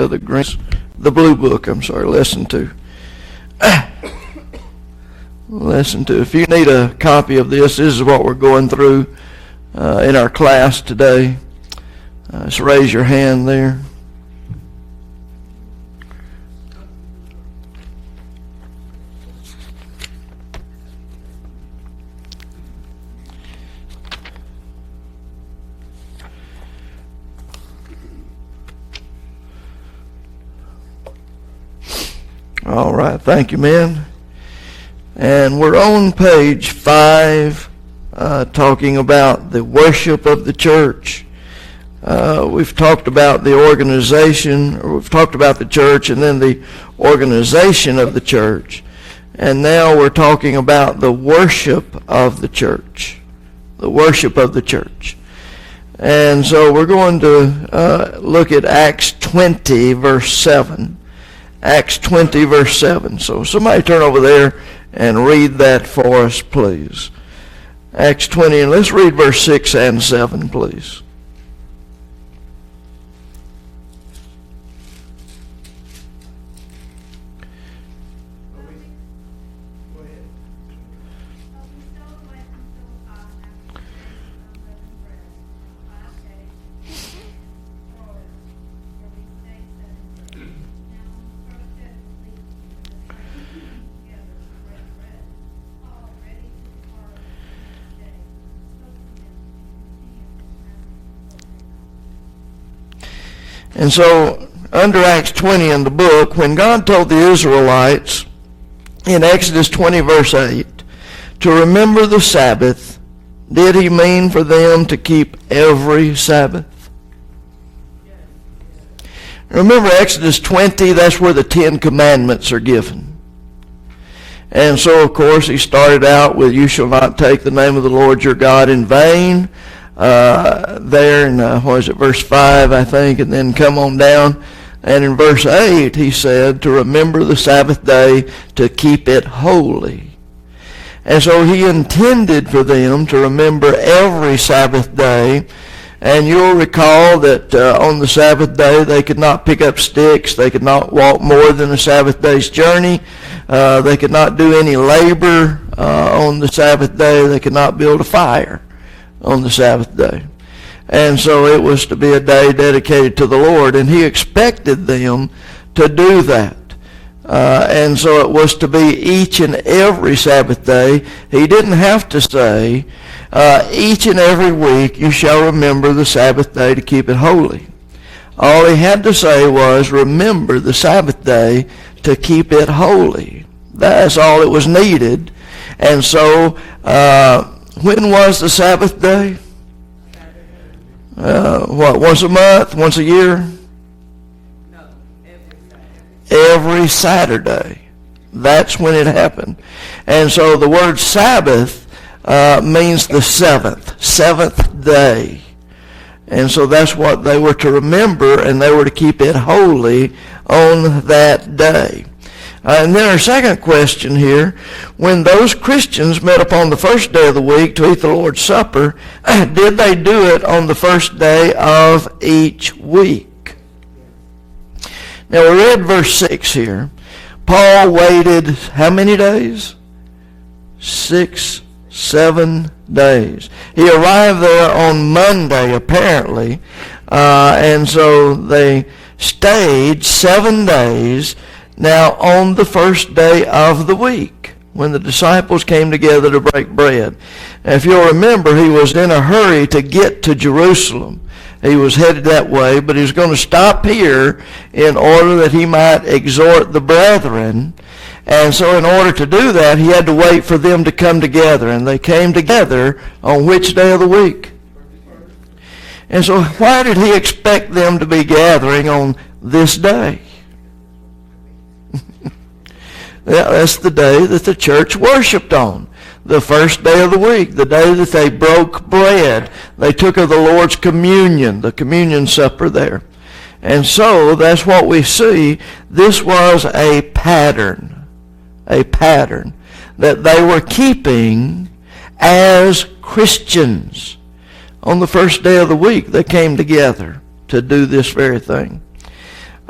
of the Blue Book, lesson 2. Lesson 2. If you need a copy of this is what we're going through in our class today. Just raise your hand there. All right, thank you, man. And we're on page 5, talking about the worship of the church. We've talked about the organization, or we've talked about the church and then the organization of the church. And now we're talking about the worship of the church. The worship of the church. And so we're going to look at Acts 20, verse 7. Acts 20, verse 7. So somebody turn over there and read that for us, please. Acts 20, and let's read verse 6 and 7, please. And so, under Acts 20 in the book, when God told the Israelites in Exodus 20, verse 8, to remember the Sabbath, did he mean for them to keep every Sabbath? Remember Exodus 20, that's where the 10 Commandments are given. And so, of course, he started out with, you shall not take the name of the Lord your God in vain. There in, verse 5, I think, and then come on down. And in verse 8, he said, to remember the Sabbath day, to keep it holy. And so he intended for them to remember every Sabbath day. And you'll recall that on the Sabbath day, they could not pick up sticks. They could not walk more than a Sabbath day's journey. They could not do any labor on the Sabbath day. They could not build a fire on the Sabbath day. And so it was to be a day dedicated to the Lord, and he expected them to do that. And so it was to be each and every Sabbath day. He didn't have to say, each and every week you shall remember the Sabbath day to keep it holy. All he had to say was, remember the Sabbath day to keep it holy. That's all it was needed. And so, when was the Sabbath day? Once a month? Once a year? No, every Saturday. Every Saturday. That's when it happened. And so the word Sabbath means the seventh day. And so that's what they were to remember, and they were to keep it holy on that day. And then our second question here, when those Christians met upon the first day of the week to eat the Lord's Supper, did they do it on the first day of each week? Now we read verse 6 here. Paul waited how many days? 6, 7 days. He arrived there on Monday apparently, and so they stayed 7 days. Now, on the first day of the week, when the disciples came together to break bread. Now, if you'll remember, he was in a hurry to get to Jerusalem. He was headed that way, but he was going to stop here in order that he might exhort the brethren. And so in order to do that, he had to wait for them to come together. And they came together on which day of the week? And so why did he expect them to be gathering on this day? That's the day that the church worshiped on. The first day of the week, the day that they broke bread. They took of the Lord's communion, the communion supper there. And so that's what we see. This was a pattern that they were keeping as Christians. On the first day of the week, they came together to do this very thing.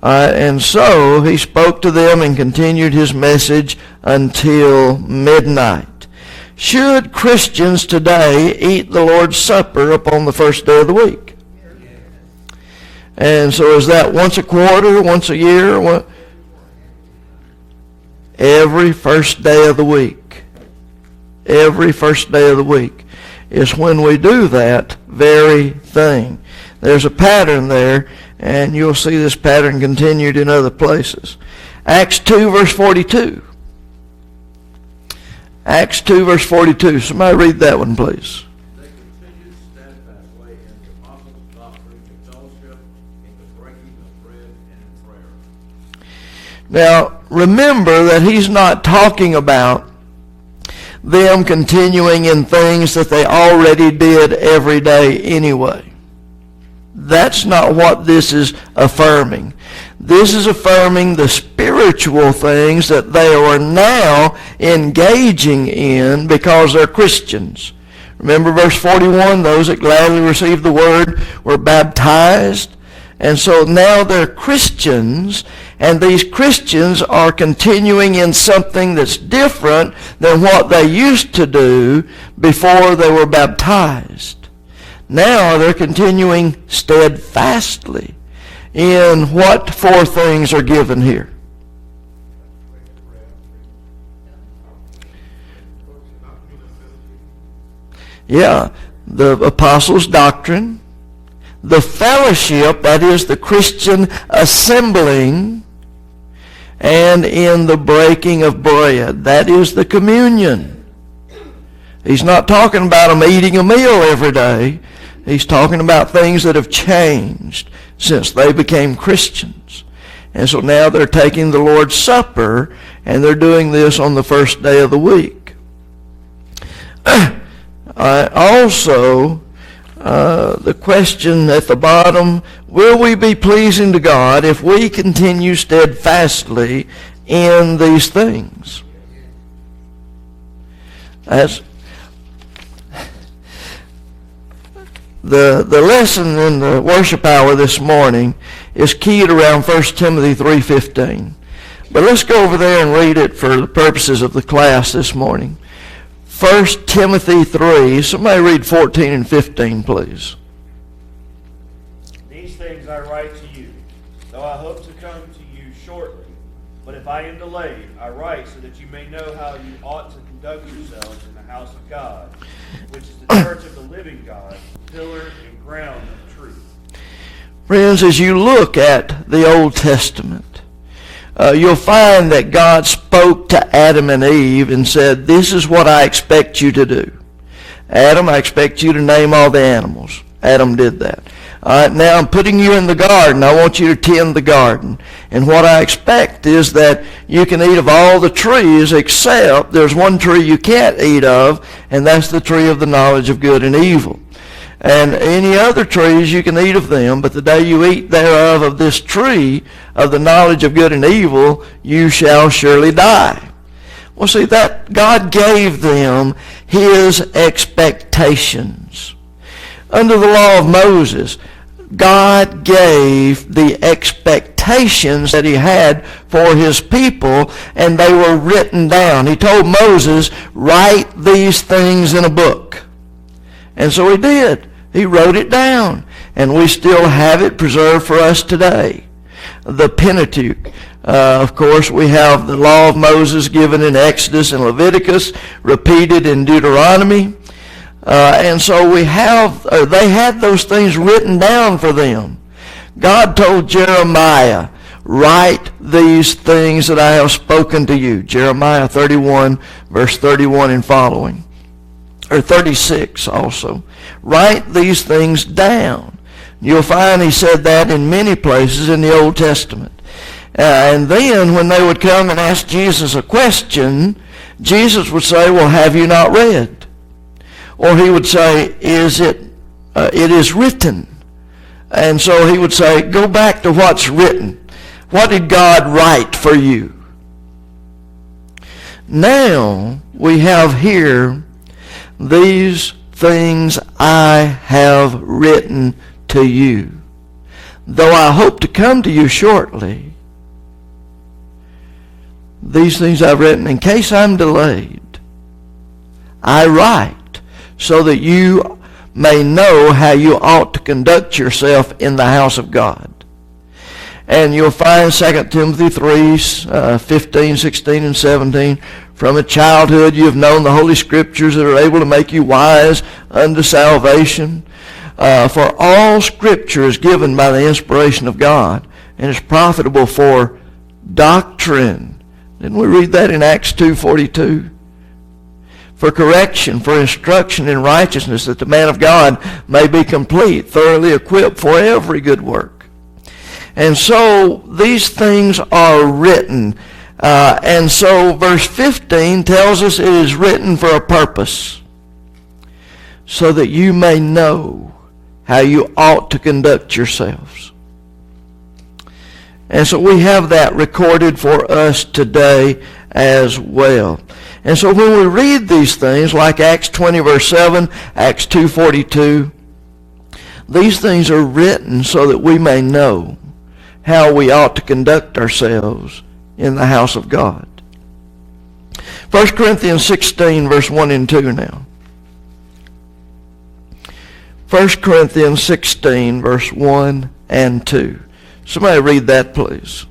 And so he spoke to them and continued his message until midnight. Should Christians today eat the Lord's Supper upon the first day of the week? And so is that once a quarter, once a year? Every first day of the week. Every first day of the week is when we do that very thing. There's a pattern there, and you'll see this pattern continued in other places. Acts 2, verse 42. Acts 2, verse 42. Somebody read that one, please. They continued steadfastly in the apostles' doctrine and fellowship, in the breaking of bread and in prayer. Now, remember that he's not talking about them continuing in things that they already did every day anyway. That's not what this is affirming. This is affirming the spiritual things that they are now engaging in because they're Christians. Remember verse 41, those that gladly received the word were baptized. And so now they're Christians, and these Christians are continuing in something that's different than what they used to do before they were baptized. Now they're continuing steadfastly in what four things are given here. Yeah, the apostles' doctrine, the fellowship, that is the Christian assembling, and in the breaking of bread, that is the communion. He's not talking about them eating a meal every day. He's talking about things that have changed since they became Christians. And so now they're taking the Lord's Supper, and they're doing this on the first day of the week. Also, the question at the bottom, will we be pleasing to God if we continue steadfastly in these things? That's the lesson in the worship hour this morning is keyed around 1 Timothy 3:15. But let's go over there and read it for the purposes of the class this morning. 1 Timothy 3. Somebody read 14 and 15, please. These things I write to you, though I hope to come to you shortly. But if I am delayed, I write so that you may know how you ought to conduct yourselves in the house of God, which is the church of the living God, pillar and ground of truth. Friends, as you look at the Old Testament, you'll find that God spoke to Adam and Eve and said, this is what I expect you to do. Adam, I expect you to name all the animals. Adam did that. All right, now I'm putting you in the garden. I want you to tend the garden. And what I expect is that you can eat of all the trees except there's one tree you can't eat of, and that's the tree of the knowledge of good and evil. And any other trees you can eat of them, but the day you eat thereof of this tree of the knowledge of good and evil, you shall surely die. Well, see, that God gave them his expectations. Under the law of Moses, God gave the expectations that he had for his people, and they were written down. He told Moses, write these things in a book. And so he did. He wrote it down, and we still have it preserved for us today. The Pentateuch. Of course, we have the law of Moses given in Exodus and Leviticus, repeated in Deuteronomy. And so they had those things written down for them. God told Jeremiah, write these things that I have spoken to you. Jeremiah 31, verse 31 and following. Or 36 also. Write these things down. You'll find he said that in many places in the Old Testament. And then when they would come and ask Jesus a question, Jesus would say, well, have you not read? Or he would say, it is written. And so he would say, go back to what's written. What did God write for you? Now we have here, these things I have written to you. though I hope to come to you shortly, these things I've written in case I'm delayed. I write so that you may know how you ought to conduct yourself in the house of God. And you'll find 2 Timothy 3, 15, 16, and 17. From a childhood you have known the Holy Scriptures that are able to make you wise unto salvation. For all Scripture is given by the inspiration of God and is profitable for doctrine. Didn't we read that in Acts 2:42? For correction, for instruction in righteousness, that the man of God may be complete, thoroughly equipped for every good work. And so these things are written. And so verse 15 tells us it is written for a purpose, so that you may know how you ought to conduct yourselves. And so we have that recorded for us today as well. And so when we read these things, like Acts 20 verse 7, Acts 2:42, these things are written so that we may know how we ought to conduct ourselves in the house of God. 1 Corinthians 16 verse 1 and 2 now. 1 Corinthians 16 verse 1 and 2. Somebody read that, please.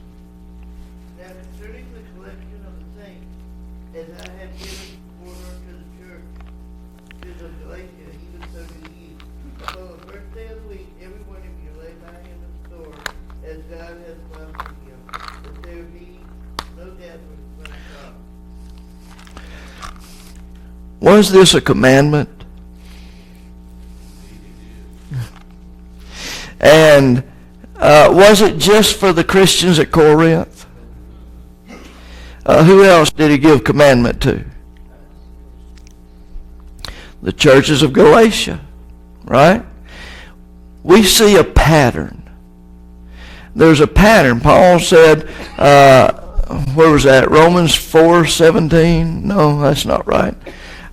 Now concerning the collection of the saints, as I have given order to the churches of Galatia, even so do ye. Upon the first day of the week, every one of you lay by him a store, as God has promised him, that there be no death for his God. Was this a commandment? And was it just for the Christians at Corinth? Who else did he give commandment to? The churches of Galatia, right? We see a pattern. There's a pattern. Paul said, where was that? Romans 4:17? No, that's not right.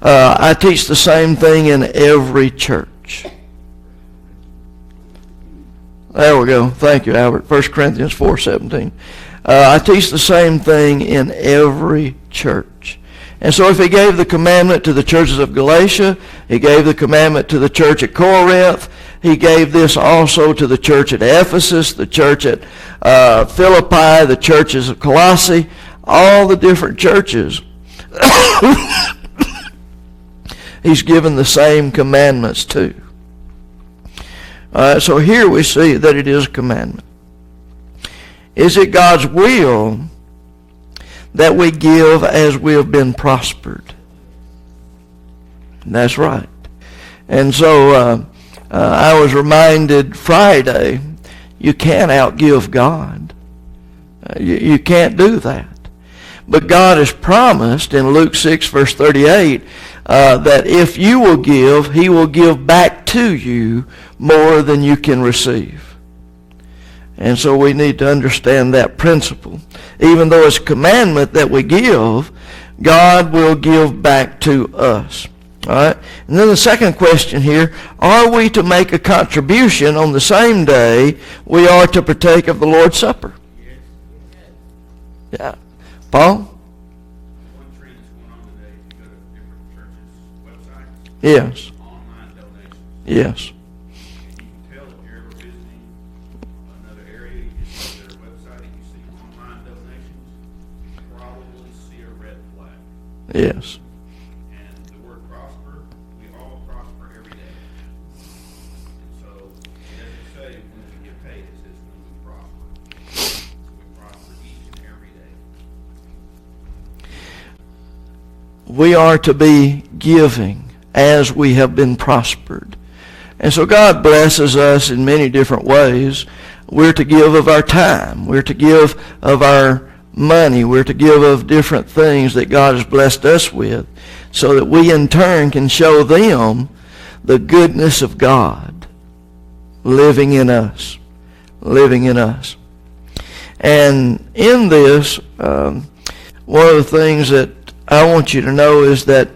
I teach the same thing in every church. There we go. Thank you, Albert. 1 Corinthians 4:17. I teach the same thing in every church. And so if he gave the commandment to the churches of Galatia, he gave the commandment to the church at Corinth, he gave this also to the church at Ephesus, the church at Philippi, the churches of Colossae, all the different churches. He's given the same commandments to. So here we see that it is a commandment. Is it God's will that we give as we have been prospered? That's right. And so I was reminded Friday, you can't outgive God. You can't do that. But God has promised in Luke 6 verse 38 that if you will give, he will give back to you more than you can receive. And so we need to understand that principle. Even though it's a commandment that we give, God will give back to us. All right? And then the second question here, are we to make a contribution on the same day we are to partake of the Lord's Supper? Yeah. Paul? One trend that's going on today, if you go to different churches' websites, Yes. online donations. Yes. And you can tell if you're ever visiting another area, you just go to their website and you see online donations, you probably see a red flag. Yes. And the word prosper, we all prosper every day. And so it doesn't say when we get paid, it says when we prosper. So we prosper each and every day. We are to be giving as we have been prospered. And so God blesses us in many different ways. We're to give of our time. We're to give of our money. We're to give of different things that God has blessed us with, so that we in turn can show them the goodness of God living in us. Living in us. And in this, one of the things that I want you to know is that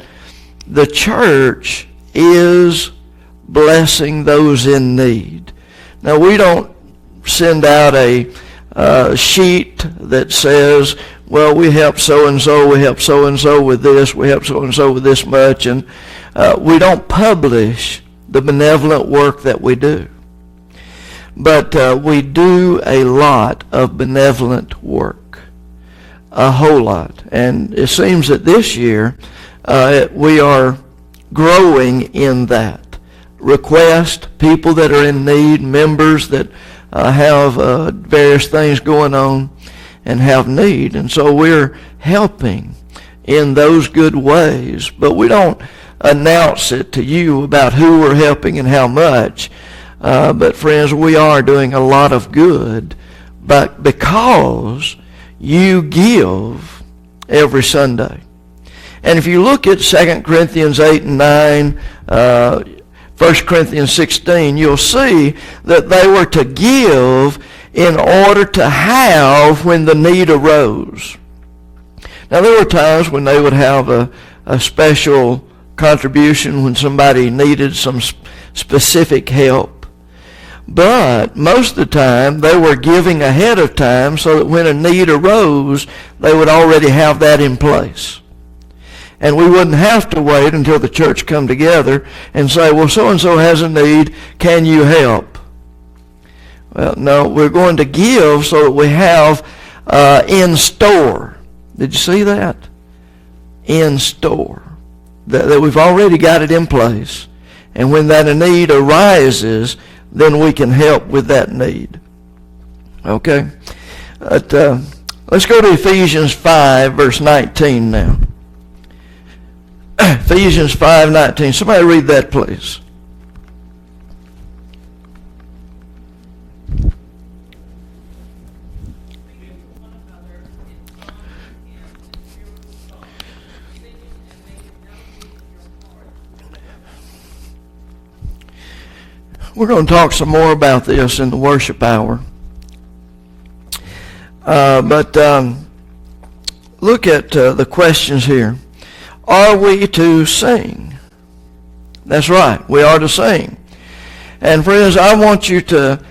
the church is blessing those in need. Now, we don't send out a sheet that says, well, we help so-and-so, we help so-and-so with this, we help so-and-so with this much, and we don't publish the benevolent work that we do. But we do a lot of benevolent work, a whole lot. And it seems that this year we are growing in that. Request, people that are in need, members that have various things going on and have need. And so we're helping in those good ways. But we don't announce it to you about who we're helping and how much. But friends, we are doing a lot of good, but because you give every Sunday. And if you look at 2 Corinthians 8 and 9, 1 Corinthians 16, you'll see that they were to give in order to have when the need arose. Now, there were times when they would have a special contribution when somebody needed some specific help. But most of the time, they were giving ahead of time so that when a need arose, they would already have that in place. And we wouldn't have to wait until the church come together and say, well, so-and-so has a need, can you help? Well, no, we're going to give so that we have in store. Did you see that? In store. That we've already got it in place. And when that need arises, then we can help with that need. Okay? But, let's go to Ephesians 5, verse 19 now. Ephesians 5:19. Somebody read that, please. We're going to talk some more about this in the worship hour. But look at the questions here. Are we to sing? That's right, we are to sing. And friends, I want you to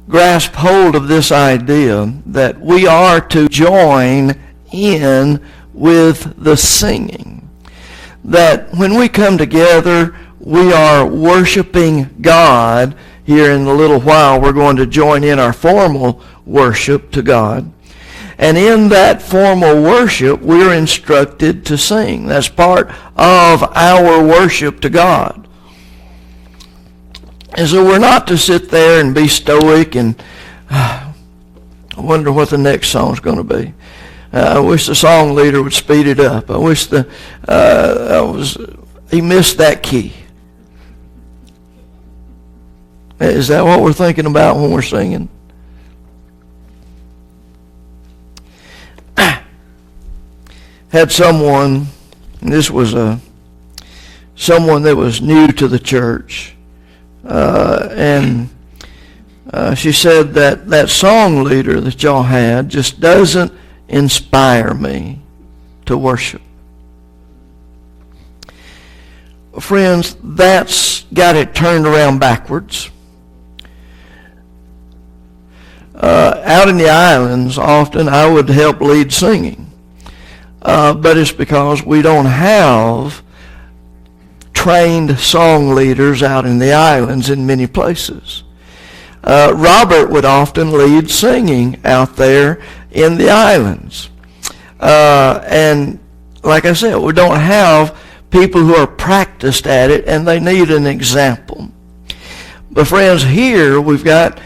grasp hold of this idea that we are to join in with the singing. That when we come together, we are worshiping God. Here in a little while, we're going to join in our formal worship to God. And in that formal worship, we're instructed to sing. That's part of our worship to God. And so we're not to sit there and be stoic and I wonder what the next song's going to be. I wish the song leader would speed it up. I wish he missed that key. Is that what we're thinking about when we're singing? Had someone, and this was someone that was new to the church, and she said that song leader that y'all had just doesn't inspire me to worship. Friends, that's got it turned around backwards. Out in the islands, often I would help lead singing. But it's because we don't have trained song leaders out in the islands in many places. Robert would often lead singing out there in the islands. And like I said, we don't have people who are practiced at it, and they need an example. But friends, here we've got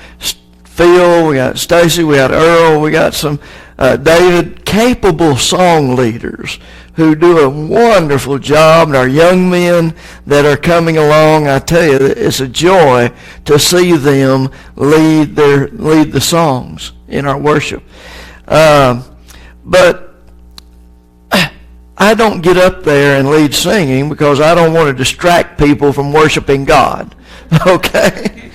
Phil, we got Stacy, we got Earl, we got some David, capable song leaders who do a wonderful job, and our young men that are coming along. I tell you, it's a joy to see them lead the songs in our worship. But I don't get up there and lead singing because I don't want to distract people from worshiping God. Okay?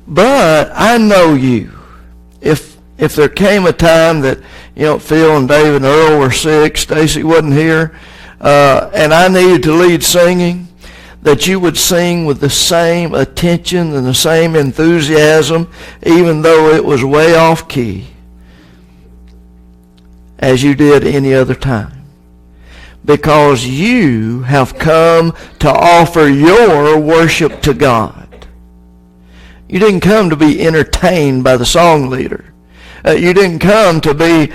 But I know you. If there came a time that, Phil and David and Earl were sick, Stacy wasn't here, and I needed to lead singing, that you would sing with the same attention and the same enthusiasm, even though it was way off key, as you did any other time. Because you have come to offer your worship to God. You didn't come to be entertained by the song leader. You didn't come to be,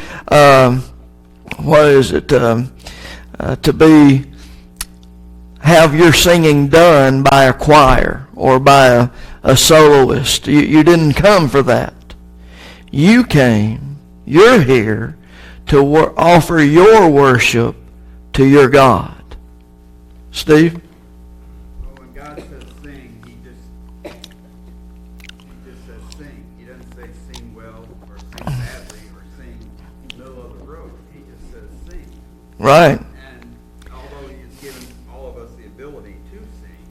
have your singing done by a choir or by a soloist. You didn't come for that. You came, you're here to offer your worship to your God. Steve? Well, when God says sing, he just says sing. He doesn't say sing well or sing badly or sing middle of the road. He just says sing. Right. And although he's given all of us the ability to sing,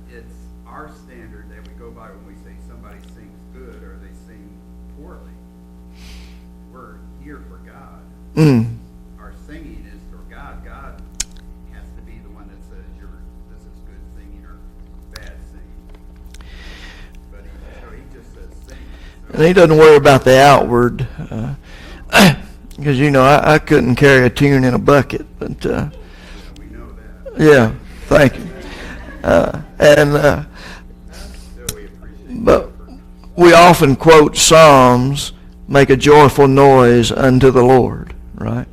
it's our standard that we go by when we say somebody sings good or they sing poorly. We're here for God. Our singing is for God. God has to be the one that says this is good singing or bad singing. But he just says sing. So And he doesn't worry about the outward, because, I couldn't carry a tune in a bucket. But, we know that. yeah, thank you. So we appreciate But we often quote Psalms, make a joyful noise unto the Lord, right?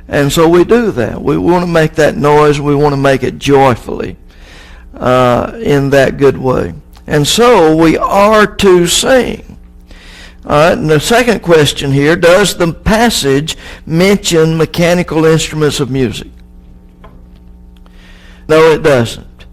And so we do that. We want to make that noise. We want to make it joyfully in that good way. And so we are to sing. All right, and the second question here, does the passage mention mechanical instruments of music? No, it doesn't.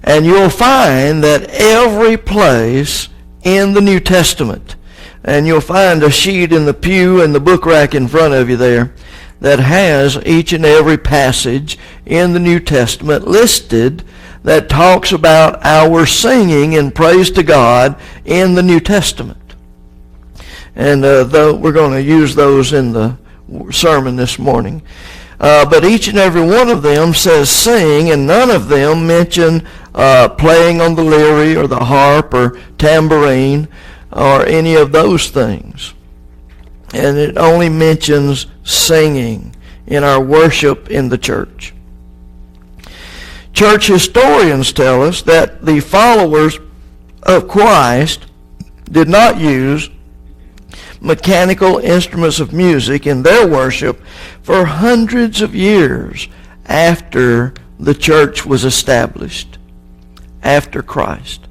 And you'll find that every place in the New Testament, and you'll find a sheet in the pew and the book rack in front of you there that has each and every passage in the New Testament listed that talks about our singing in praise to God in the New Testament. And though we're going to use those in the sermon this morning. But each and every one of them says sing, and none of them mention playing on the lyre or the harp or tambourine or any of those things. And it only mentions singing in our worship in the church. Church historians tell us that the followers of Christ did not use mechanical instruments of music in their worship for hundreds of years after the church was established, after Christ.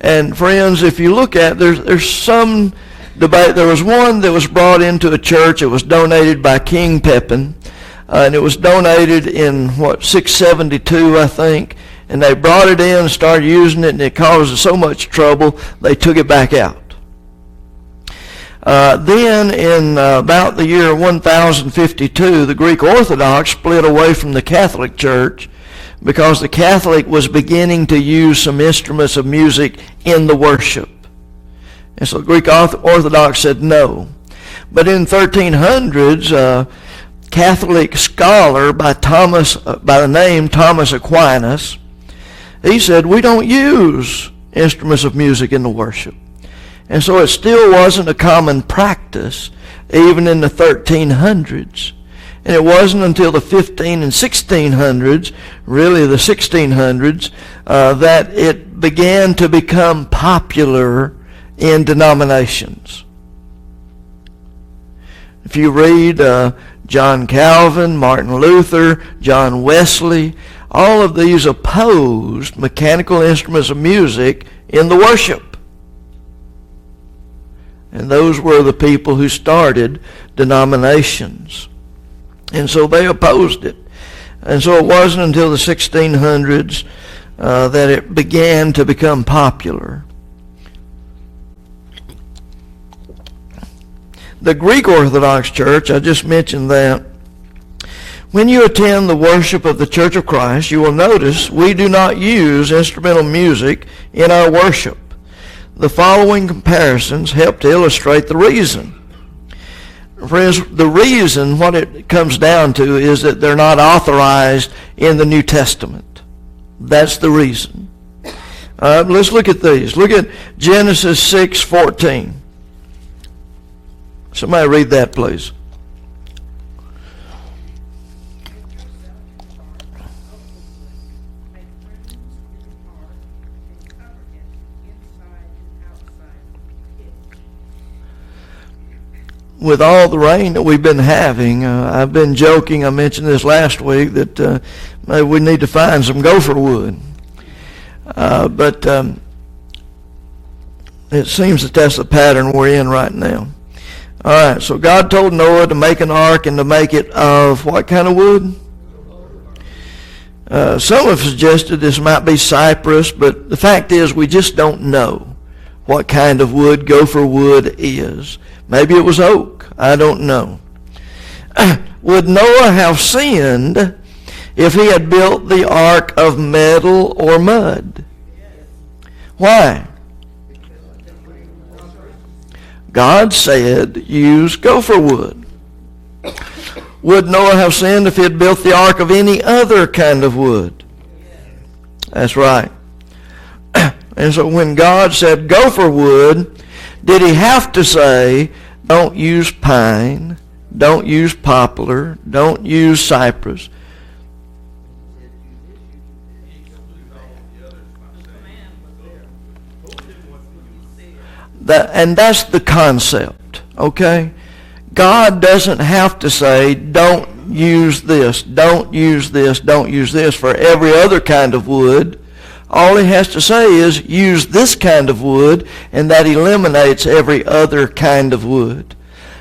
And friends, if you look at, there's some debate. There was one that was brought into a church. It was donated by King Pepin, and it was donated in 672, I think. And they brought it in and started using it, and it caused so much trouble they took it back out. Then in about the year 1052, the Greek Orthodox split away from the Catholic Church because the Catholic was beginning to use some instruments of music in the worship. And so the Greek Orthodox said no. But in 1300s, a Catholic scholar by the name Thomas Aquinas, he said, we don't use instruments of music in the worship. And so it still wasn't a common practice, even in the 1300s. And it wasn't until the 15 and 1600s, really the 1600s, that it began to become popular in denominations. If you read John Calvin, Martin Luther, John Wesley, all of these opposed mechanical instruments of music in the worship. And those were the people who started denominations. And so they opposed it. And so it wasn't until the 1600s that it began to become popular. The Greek Orthodox Church, I just mentioned that. When you attend the worship of the Church of Christ, you will notice we do not use instrumental music in our worship. The following comparisons help to illustrate the reason. Friends, the reason, what it comes down to, is that they're not authorized in the New Testament. That's the reason. Let's look at these. Look at Genesis 6:14. Somebody read that, please. Make rooms in the heart and cover it inside and outside with pitch. With all the rain that we've been having, I've been joking, I mentioned this last week, that maybe we need to find some gopher wood. But it seems that that's the pattern we're in right now. All right, so God told Noah to make an ark and to make it of what kind of wood? Some have suggested this might be cypress, but the fact is we just don't know what kind of wood gopher wood is. Maybe it was oak. I don't know. Would Noah have sinned if he had built the ark of metal or mud? Why? God said use gopher wood. Would Noah have sinned if he had built the ark of any other kind of wood? That's right. And so when God said gopher wood, did he have to say, don't use pine, don't use poplar, don't use cypress? And that's the concept, okay? God doesn't have to say, don't use this, don't use this, don't use this for every other kind of wood. All he has to say is, use this kind of wood, and that eliminates every other kind of wood.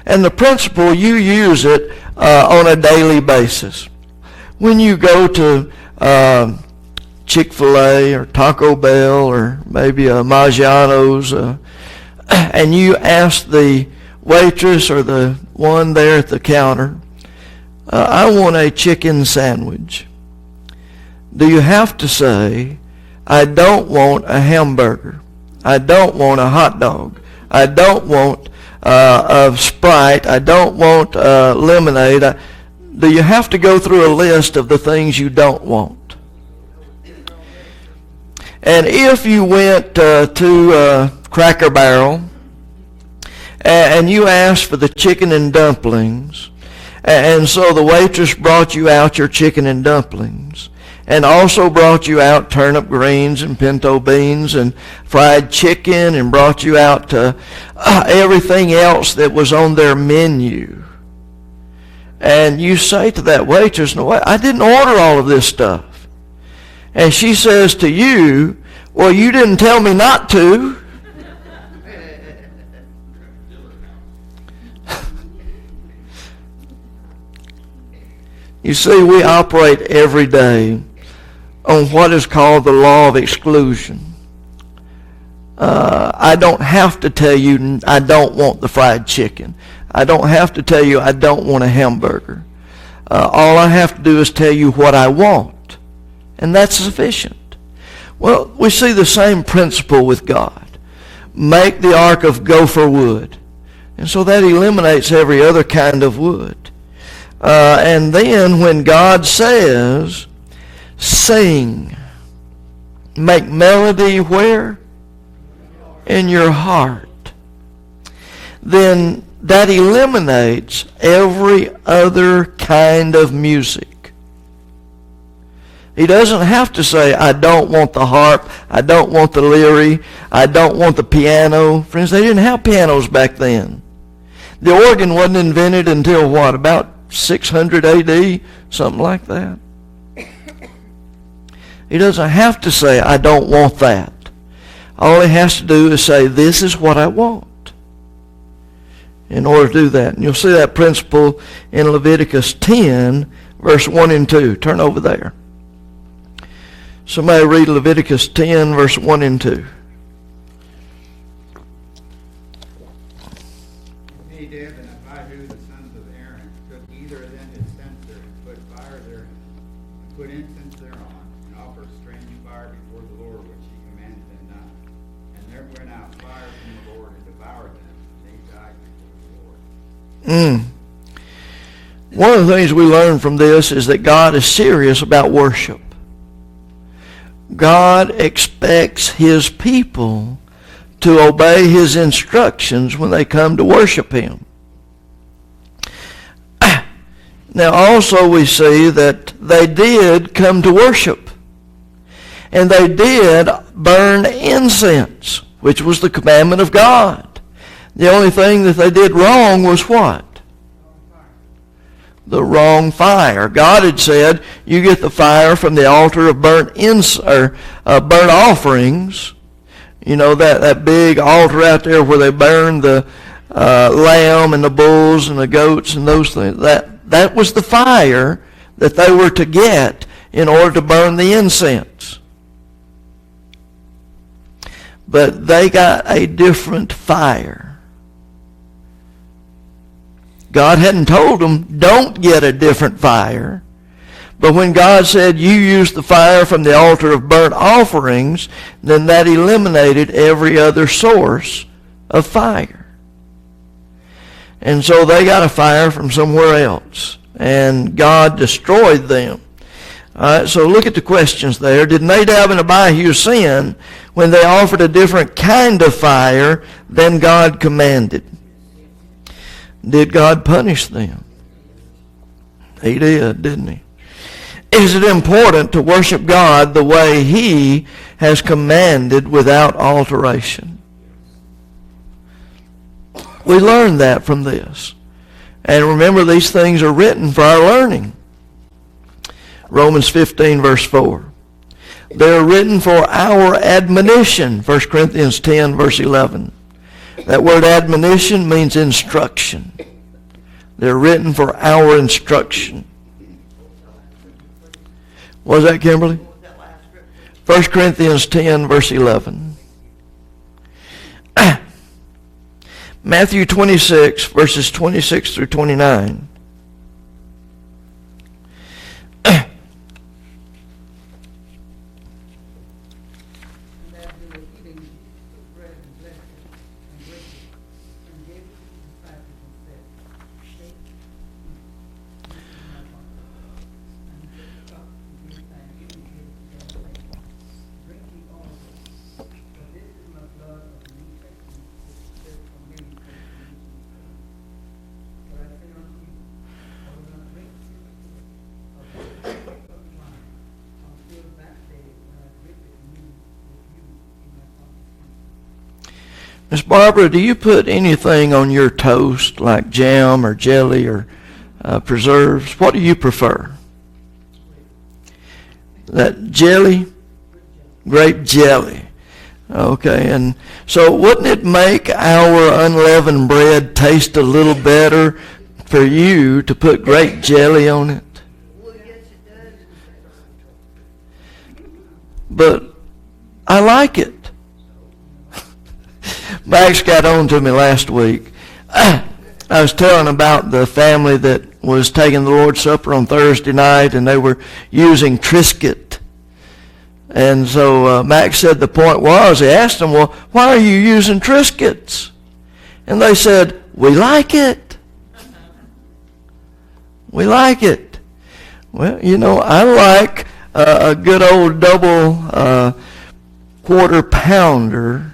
And the principle, you use it on a daily basis. When you go to Chick-fil-A or Taco Bell or maybe a Maggiano's, and you ask the waitress or the one there at the counter, I want a chicken sandwich. Do you have to say, I don't want a hamburger, I don't want a hot dog, I don't want a Sprite, I don't want lemonade? Do you have to go through a list of the things you don't want? And if you went to Cracker Barrel and you asked for the chicken and dumplings, and so the waitress brought you out your chicken and dumplings, and also brought you out turnip greens and pinto beans and fried chicken, and brought you out everything else that was on their menu. And you say to that waitress, no, I didn't order all of this stuff. And she says to you, well, you didn't tell me not to. You see, we operate every day on what is called the law of exclusion. I don't have to tell you I don't want the fried chicken. I don't have to tell you I don't want a hamburger. All I have to do is tell you what I want, and that's sufficient. Well, we see the same principle with God. Make the ark of gopher wood. And so that eliminates every other kind of wood. And then when God says, sing, make melody where? In your heart. Then that eliminates every other kind of music. He doesn't have to say, I don't want the harp, I don't want the lyre, I don't want the piano. Friends, they didn't have pianos back then. The organ wasn't invented until what, about 600 AD, something like that. He doesn't have to say, I don't want that. All he has to do is say, this is what I want, in order to do that. And you'll see that principle in Leviticus 10, verse 1 and 2. Turn over there. Somebody read Leviticus 10, verse 1 and 2. Nadab and Abihu, the sons of Aaron, took either of them his censer and put fire therein, and put incense thereon, and offered strange fire before the Lord, which he commanded them not. And there went out fire from the Lord and devoured them, and they died before the Lord. One of the things we learn from this is that God is serious about worship. God expects His people to obey His instructions when they come to worship Him. Now also we see that they did come to worship. And they did burn incense, which was the commandment of God. The only thing that they did wrong was what? The wrong fire. God had said, you get the fire from the altar of burnt offerings. You know, that big altar out there where they burn the lamb and the bulls and the goats and those things. That was the fire that they were to get in order to burn the incense. But they got a different fire. God hadn't told them, don't get a different fire. But when God said, you use the fire from the altar of burnt offerings, then that eliminated every other source of fire. And so they got a fire from somewhere else. And God destroyed them. All right, so look at the questions there. Did Nadab and Abihu sin when they offered a different kind of fire than God commanded? Did God punish them? He did, didn't He? Is it important to worship God the way He has commanded without alteration? We learn that from this. And remember, these things are written for our learning. Romans 15, verse 4. They're written for our admonition. 1 Corinthians 10, verse 11. That word admonition means instruction. They're written for our instruction. What was that, Kimberly? 1 Corinthians 10, verse 11. Matthew 26, verses 26 through 29. Miss Barbara, do you put anything on your toast like jam or jelly or preserves? What do you prefer? That jelly? Grape jelly. Okay, and so wouldn't it make our unleavened bread taste a little better for you to put grape jelly on it? Well, yes, it does. But I like it. Max got on to me last week. I was telling about the family that was taking the Lord's Supper on Thursday night, and they were using Triscuit. And so Max said the point was, he asked them, well, why are you using Triscuits? And they said, we like it. We like it. Well, you know, I like a good old double quarter pounder.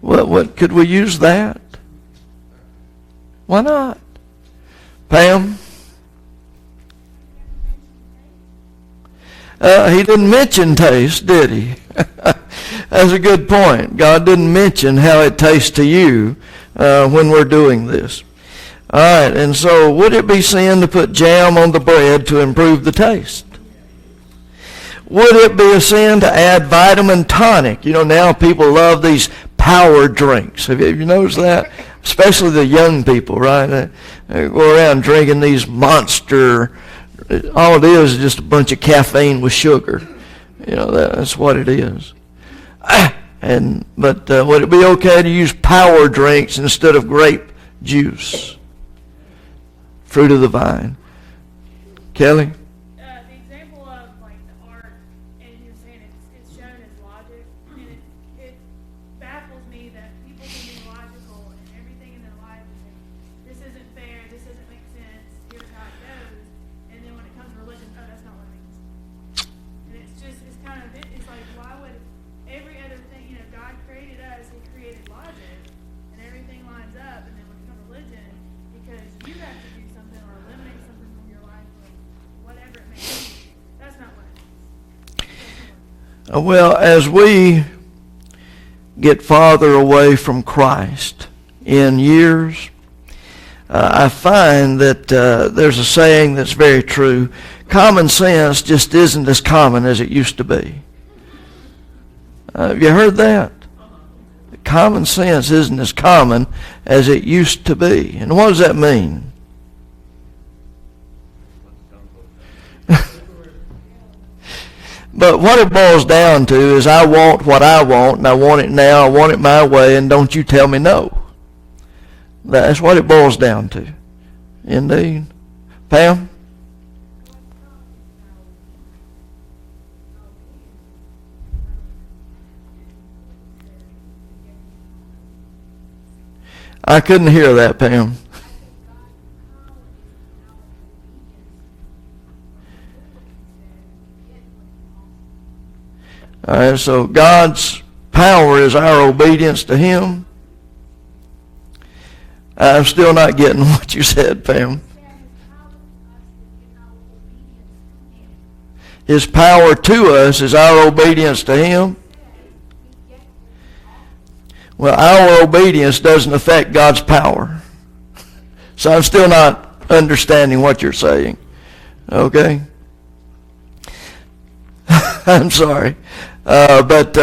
What could we use that? Why not? Pam? He didn't mention taste, did he? That's a good point. God didn't mention how it tastes to you when we're doing this. All right, and so would it be sin to put jam on the bread to improve the taste? Would it be a sin to add vitamin tonic? You know, now people love these power drinks. Have you noticed that? Especially the young people, right? They go around drinking these Monster. All it is just a bunch of caffeine with sugar. You know, that's what it is. But would it be okay to use power drinks instead of grape juice? Fruit of the vine. Kelly? The example of like the art, and you're saying it's shown as logic, and it baffles me that people can be logical and everything in their life and say, this isn't fair, this doesn't make sense, here's how it goes, and then when it comes to religion, oh, that's not what it means. And it's kind Well, as we get farther away from Christ in years, I find that there's a saying that's very true. Common sense just isn't as common as it used to be. Have you heard that? Common sense isn't as common as it used to be. And what does that mean? But what it boils down to is I want what I want, and I want it now, I want it my way, and don't you tell me no. That's what it boils down to. Indeed. Pam? I couldn't hear that, Pam. All right, so God's power is our obedience to Him. I'm still not getting what you said, Pam. His power to us is our obedience to Him. Well, our obedience doesn't affect God's power. So I'm still not understanding what you're saying. Okay? I'm sorry. But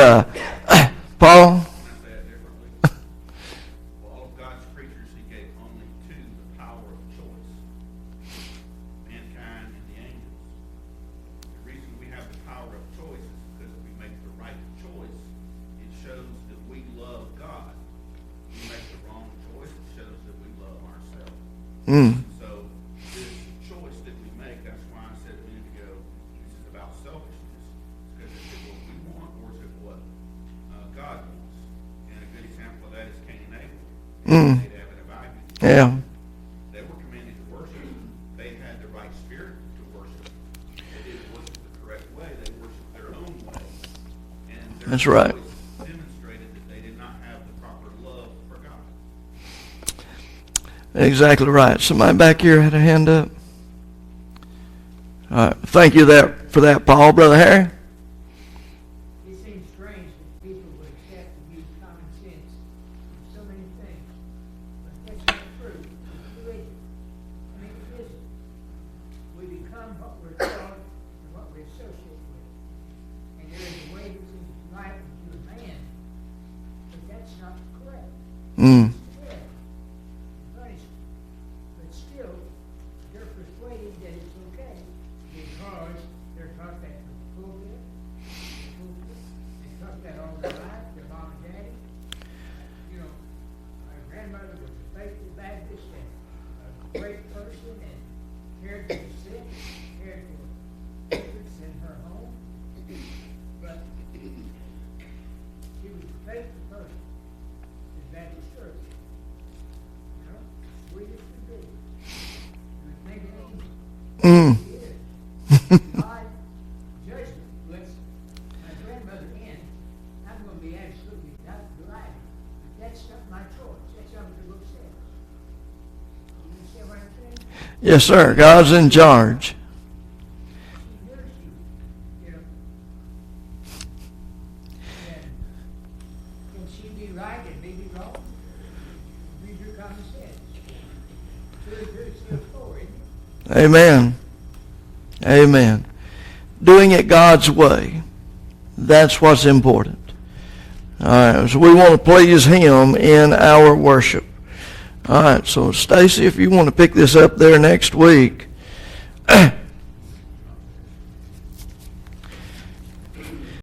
Paul? Say it differently. All of God's creatures He gave only to the power of choice. Mankind and the angels. The reason we have the power of choice is because if we make the right choice, it shows that we love God. If we make the wrong choice, it shows that we love ourselves. So this choice that we make, that's why I said a minute ago, this is about selfishness. Because is it what we want or is it what God wants? And a good example of that is Cain and Abel. They have it about you. Yeah. They were commanded to worship. They had the right spirit to worship. They didn't worship the correct way. They worshiped their own way. And their That's right. choice demonstrated that they did not have the proper love for God. Exactly right. Somebody back here had a hand up. All right. Thank you for that, Paul. Brother Harry? It seems strange that people would accept and use common sense in so many things, but that's not true. It's religion. I mean, it isn't. We become what we're taught and what we associate with. And there is a way that seems right to a man, but that's not correct. Mm. Yeah, punishment. But still, they're persuaded that it's okay because they're taught that from the pulpit. They taught that all their life, their mom and daddy. You know, my grandmother was a faithful Baptist and a great person and cared for the sick, cared for infants in her home. But she was a faithful person in Baptist church. You know, sweet as could be. You would think it ain't. Mm. She is. God, judgment lets my grandmother in. I'm going to be absolutely not delighted. But that's not my choice. That's not what the book says. You understand what I'm saying? Yes, sir. God's in charge. She hears you, you know. And can she be right and me be wrong? Read your common sense. 2 and 2 is still 4, isn't it? Amen. Amen. Doing it God's way. That's what's important. All right. So we want to please Him in our worship. All right. So Stacy, if you want to pick this up there next week,